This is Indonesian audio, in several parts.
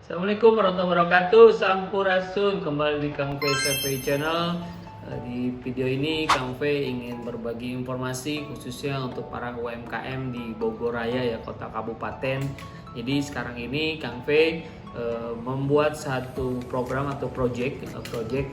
Assalamualaikum warahmatullahi wabarakatuh. Sampurasun, kembali di Kang V Survey Channel. Di video ini Kang V ingin berbagi informasi khususnya untuk para UMKM di Bogor Raya ya, kota kabupaten. Jadi sekarang ini Kang V membuat satu program atau project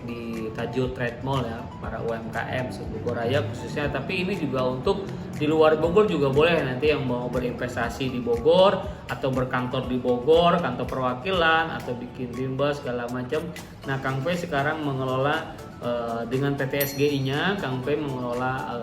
di Tajur Trade Mall ya, para UMKM Bogor Raya khususnya, tapi ini juga untuk di luar Bogor juga boleh, nanti yang mau berinvestasi di Bogor atau berkantor di Bogor, kantor perwakilan atau bikin rimba segala macam. Nah, Kang V sekarang mengelola dengan PT SGI-nya, Kang V mengelola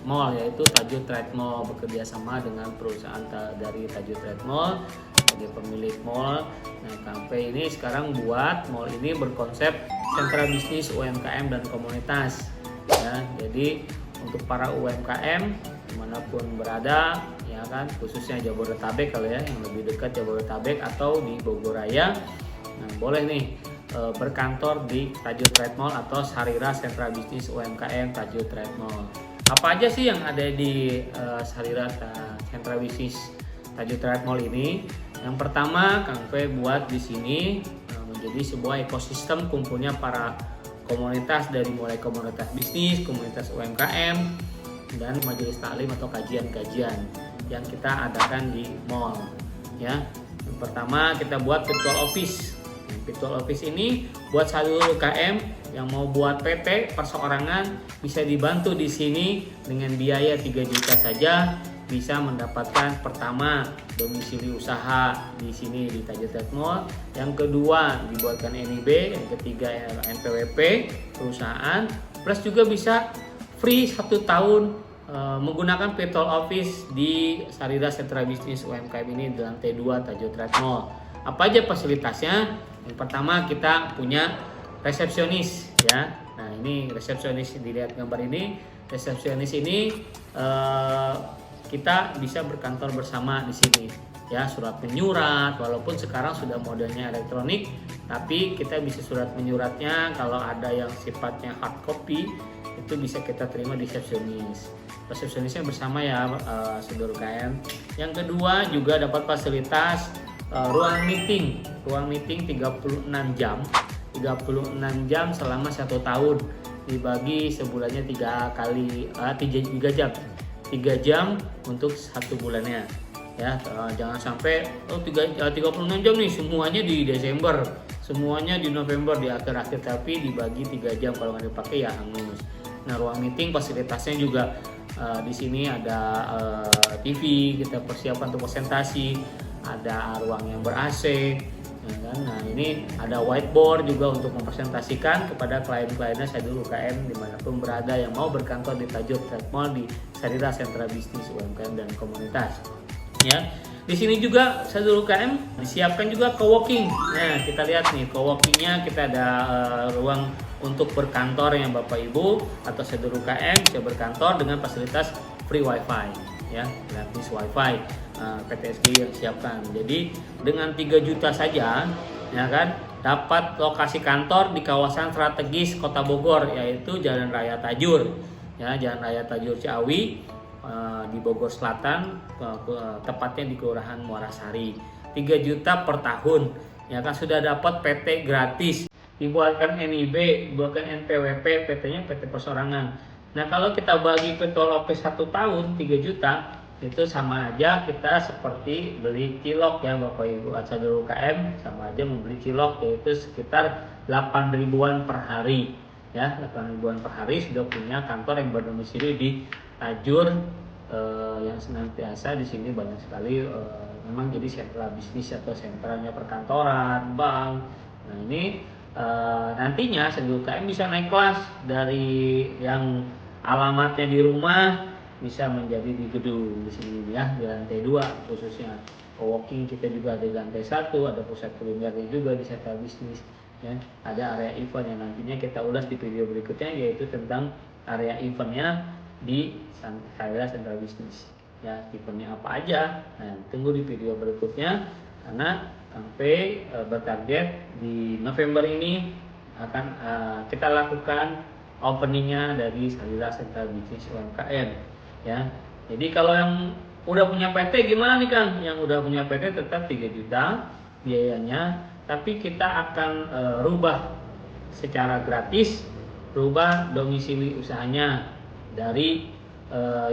mall, yaitu Tajur Trade Mall, bekerja sama dengan perusahaan dari Tajur Trade Mall sebagai pemilik mall. Nah, Kang V ini sekarang buat mall ini berkonsep sentra bisnis UMKM dan komunitas ya. Jadi untuk para UMKM dimanapun berada ya kan, khususnya Jabodetabek kalau ya, yang lebih dekat Jabodetabek atau di Bogor Raya, nah boleh nih berkantor di Tajur Trade Mall atau Sarira Sentra Bisnis UMKM Tajur Trade Mall. Apa aja sih yang ada di Sarira Sentra Bisnis Tajur Trade Mall ini? Yang pertama, Kang V buat di sini menjadi sebuah ekosistem kumpulnya para komunitas, dari mulai komunitas bisnis, komunitas UMKM, dan majelis taklim atau kajian-kajian yang kita adakan di mall ya. Yang pertama kita buat virtual office. Virtual office ini buat seluruh UMKM yang mau buat PT perseorangan bisa dibantu di sini dengan biaya 3 juta saja, bisa mendapatkan pertama domisili usaha di sini di Tajur Trade Mall, yang kedua dibuatkan NIB, yang ketiga NPWP perusahaan, plus juga bisa free 1 tahun menggunakan virtual office di Sarira Sentra Bisnis UMKM ini di lantai 2 Tajur Trade Mall. Apa aja fasilitasnya? Yang pertama kita punya resepsionis ya. Nah, ini resepsionis, dilihat gambar ini. Resepsionis ini kita bisa berkantor bersama di sini ya, surat menyurat, walaupun sekarang sudah modelnya elektronik, tapi kita bisa surat menyuratnya kalau ada yang sifatnya hard copy itu bisa kita terima di resepsionisnya bersama ya, saudara UKM. Yang kedua juga dapat fasilitas ruang meeting 36 jam selama 1 tahun, dibagi sebulannya 3 jam untuk 1 bulannya ya. Jangan sampai 36 jam nih semuanya di Desember, semuanya di November di akhir-akhir, tapi dibagi 3 jam, kalau nggak dipakai ya hangus. Nah, ruang meeting fasilitasnya juga di sini ada TV, kita persiapan untuk presentasi, ada ruang yang ber-AC ya kan? Nah, ini ada whiteboard juga untuk mempresentasikan kepada klien-kliennya Sadul UKM dimanapun berada yang mau berkantor di Tajur Trade Mall di Sarira Sentra Bisnis UMKM dan Komunitas ya. Di sini juga Sadul UKM disiapkan juga co-working. Nah, kita lihat nih co-workingnya, kita ada ruang untuk berkantor yang Bapak Ibu atau Sadul UKM bisa berkantor dengan fasilitas free wifi ya, gratis wifi PT SGI yang siapkan. Jadi dengan 3 juta saja ya kan, dapat lokasi kantor di kawasan strategis Kota Bogor, yaitu Jalan Raya Tajur ya, Jalan Raya Tajur Ciawi di Bogor Selatan, tepatnya di Kelurahan Muara Sari. 3 juta per tahun ya kan, sudah dapat PT gratis, dibuatkan NIB, dibuatkan NPWP, PT-nya PT perseorangan. Nah, kalau kita bagi virtual office 1 tahun 3 juta, itu sama aja kita seperti beli cilok ya Bapak Ibu Sadul UKM, sama aja membeli cilok, yaitu sekitar 8 ribuan per hari ya. 8 ribuan per hari sudah punya kantor yang berdomisili di Tajur, yang senantiasa di sini banyak sekali memang jadi sentra bisnis atau sentranya perkantoran, bank. Nah, ini nantinya Sadul UKM bisa naik kelas dari yang alamatnya di rumah bisa menjadi di gedung di sini ya, di lantai 2 khususnya. Co-working kita juga ada di lantai 1, ada pusat kulinernya juga di sentra bisnis ya. Ada area event yang nantinya kita ulas di video berikutnya, yaitu tentang area eventnya di Sarira Sentra Bisnis ya, eventnya apa aja. Nah, tunggu di video berikutnya, karena Kang P bertarget di November ini akan kita lakukan openingnya dari Sarira Sentra Bisnis UMKM ya. Jadi kalau yang udah punya PT gimana nih Kang? Yang udah punya PT tetap 3 juta biayanya, tapi kita akan rubah secara gratis, rubah domisili usahanya dari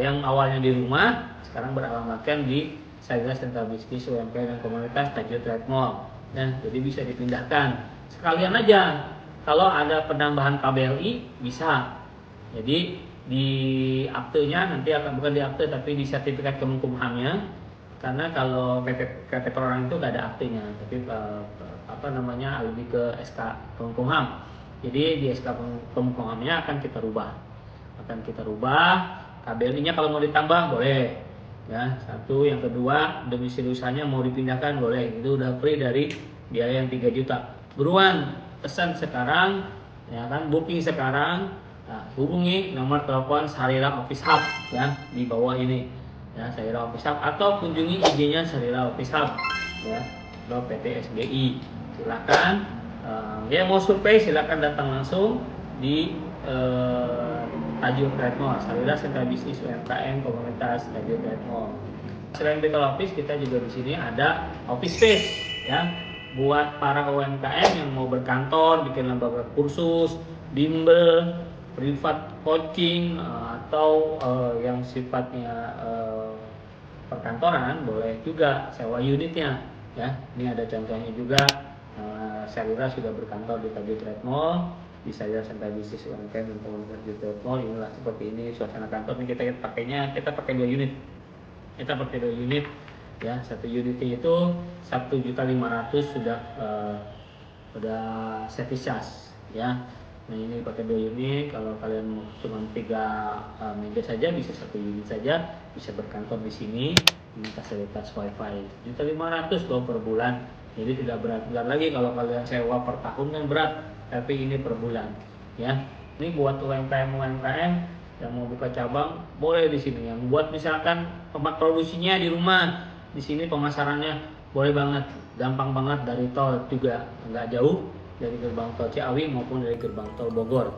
yang awalnya di rumah, sekarang beralamatkan di Sarirah Sentra Bisnis UMKM dan Komunitas Tajur Trade Mall. Jadi bisa dipindahkan sekalian aja. Kalau ada penambahan KBLI bisa. Jadi di aktenya nanti akan, bukan di akte tapi di sertifikat Kemenkumhamnya. Karena kalau KTP perorangan itu nggak ada aktenya, tapi lebih ke SK Kemenkumham. Jadi di SK Kemenkumhamnya akan kita rubah. KBLI-nya kalau mau ditambah boleh. Ya, satu. Yang kedua, domisili usahanya mau dipindahkan boleh. Itu udah free dari biaya yang 3 juta. Buruan, pesan sekarang, ya kan, booking sekarang. Nah, hubungi nomor telepon Sarirah Office Hub ya di bawah ini. Ya, Sarirah Office Hub, atau kunjungi IG-nya Sarirah Office Hub ya, PT SBI. Silakan ya mau survei silakan datang langsung di Tajur Trade Mall, Sarirah Sentra Bisnis UMKM Komunitas Tajur Trade Mall. Selain retail office, kita juga di sini ada office space ya, buat para UMKM yang mau berkantor, bikin lembaga kursus, bimbel, privat coaching, atau yang sifatnya perkantoran, boleh juga sewa unitnya ya. Ini ada contohnya juga. Sarirah sudah berkantor di Tajur Trade Mall, di Sarirah Sentra Bisnis UMKM dan Komunitas Tajur Trade Mall. Inilah seperti ini suasana kantor. Ini kita pakai 2 unit. Ya, satu unitnya itu 1.500.000 sudah service charge ya. Nah, ini pakai 2 unit. Kalau kalian cuma 3 meja saja, bisa 1 unit saja, bisa berkantor di sini. Ini fasilitas wifi 1.500.000 loh per bulan. Jadi tidak berat lagi kalau kalian sewa per tahun kan berat, tapi ini per bulan ya. Ini buat UMKM yang mau buka cabang boleh di sini. Yang buat misalkan tempat produksinya di rumah, di sini pemasarannya boleh banget, gampang banget, dari tol juga nggak jauh, dari gerbang tol Ciawi maupun dari gerbang tol Bogor.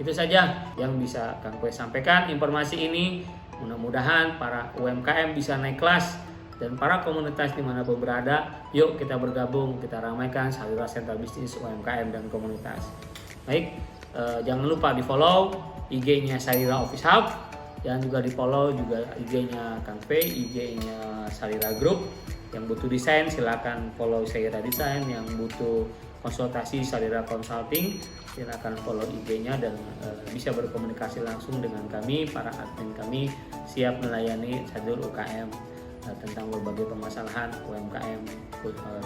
Itu saja yang bisa Kang Kue sampaikan informasi ini. Mudah-mudahan para UMKM bisa naik kelas, dan para komunitas dimanapun berada, yuk kita bergabung, kita ramaikan Sarirah Sentra Bisnis UMKM dan Komunitas. Baik, jangan lupa di follow IG-nya Sarirah Office Hub, dan juga di follow juga IG-nya Kang P, IG-nya Sarirah Group. Yang butuh desain silakan follow Sarirah Desain, yang butuh konsultasi Sarirah Consulting silakan follow IG-nya, dan bisa berkomunikasi langsung dengan kami. Para admin kami siap melayani sadur UKM tentang berbagai permasalahan UMKM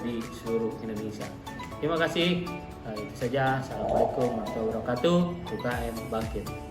di seluruh Indonesia. Terima kasih. Itu saja. Assalamualaikum warahmatullahi wabarakatuh. UKM bangkit.